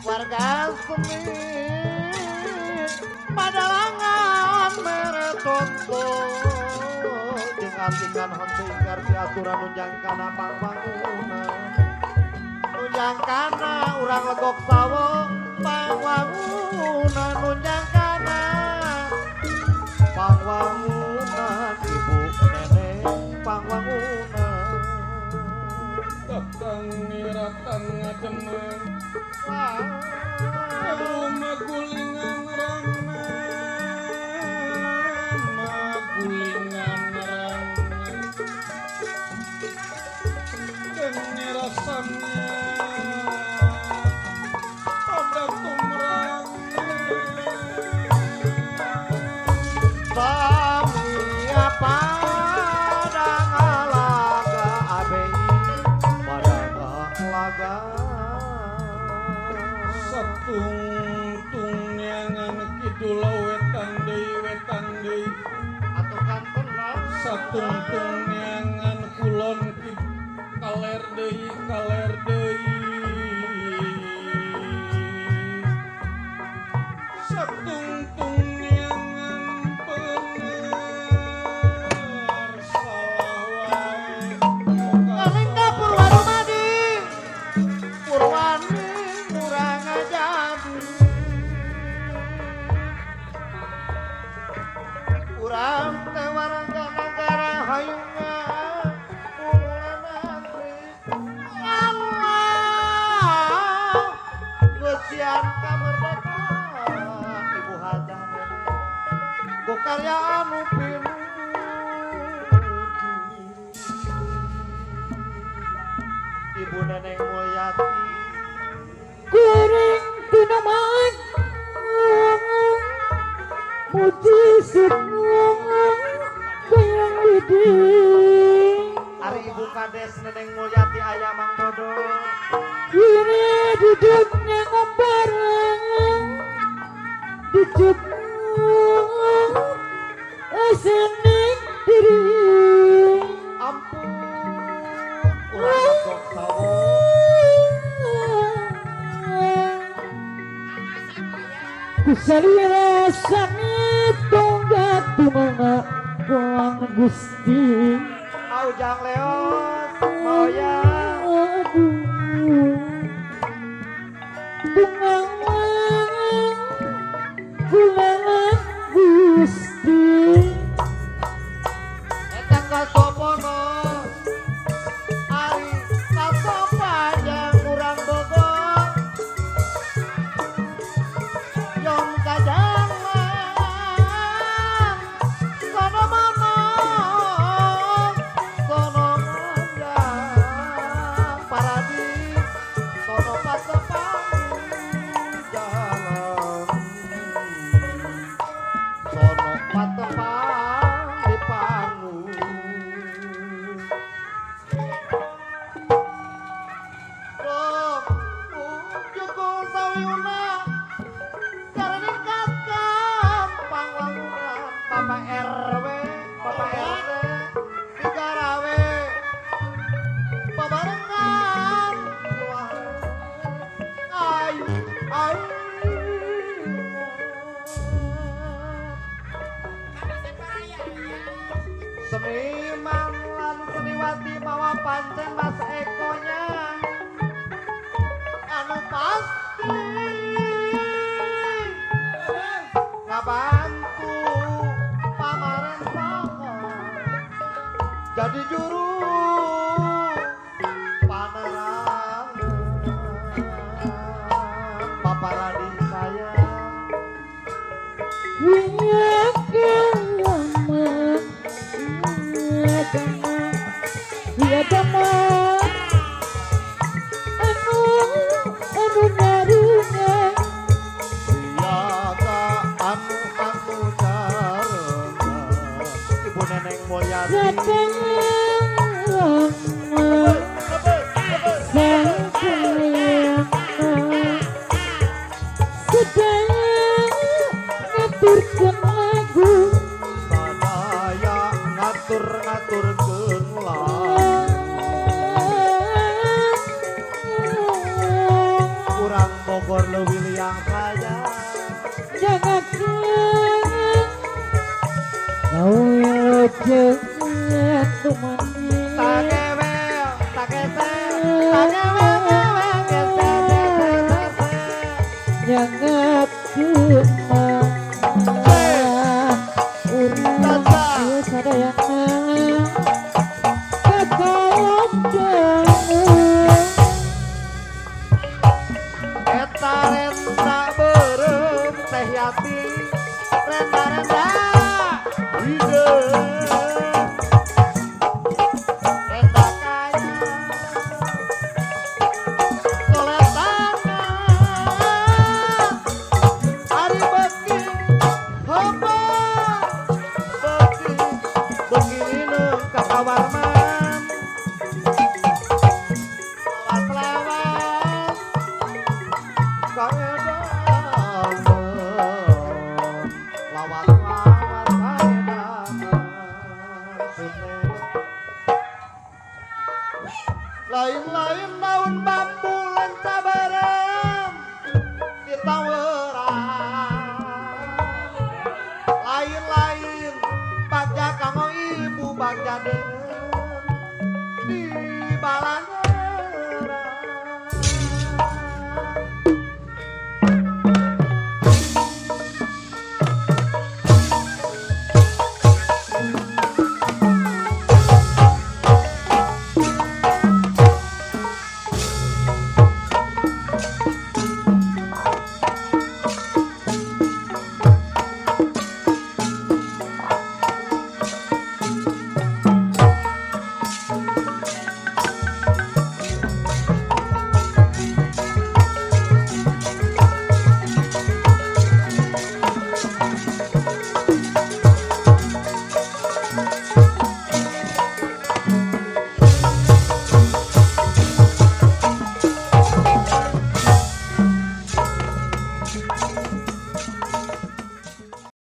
warga seni padalangan meretonto jeung atikan henteu ingkar si aturan nunjangkana pangwangunan nunjangkana urang legok sawo pangwangunan nunjangkana pangwangunan ibu nenek pangwangunan kakang niratan ngademeng magulingan rangna magulingan rangna dan nyerasannya pada tumrang sami apa ngalaga abei pada ngalaga satung nyangan kidul wetan deui atukan tenang satung nyangan kulon kaler deui satung nyangan bener salah wae kalingga purwarumadi purwani urang jadi urang teh warga negara hayungan ulah negeri Allah geusian kamerdekaan ibu hajang ku karya anu pinuh ibu neneng Mulyati kuring tinaman muji sukung kayang widi ari ibu kades neneng Mulyati aya Mang Dodo kini duduknya ngombarang dicukung asening diri ampun urang legok sawo kusalira sangit tonggak tumanga kuang gusti Aujang Leos Moya tungangan kulangan gusti eta kasopono ari kasopanjang urang Bogor yong kajangan sono manong sono manjang paradis sono pasepang jalan sono patepang di panggung Dong, jukul sawiuna Karena kakak pangwangunan Bapak RW, Bapak RT Digarawe Babarengan Ayu, ayu Seniman lan seniwati mawa pancen mas ekonya anu pasti ngabantu pamarentah jadi juru panerangan Bapak Radi saya ya dama anu naringa siaga anu carenga Ibu Neneng Mulyati sedang ngaturkeun lagu sadaya ngatur-ngaturkeun lagu Bogor leuwih liang saya jagakeun naon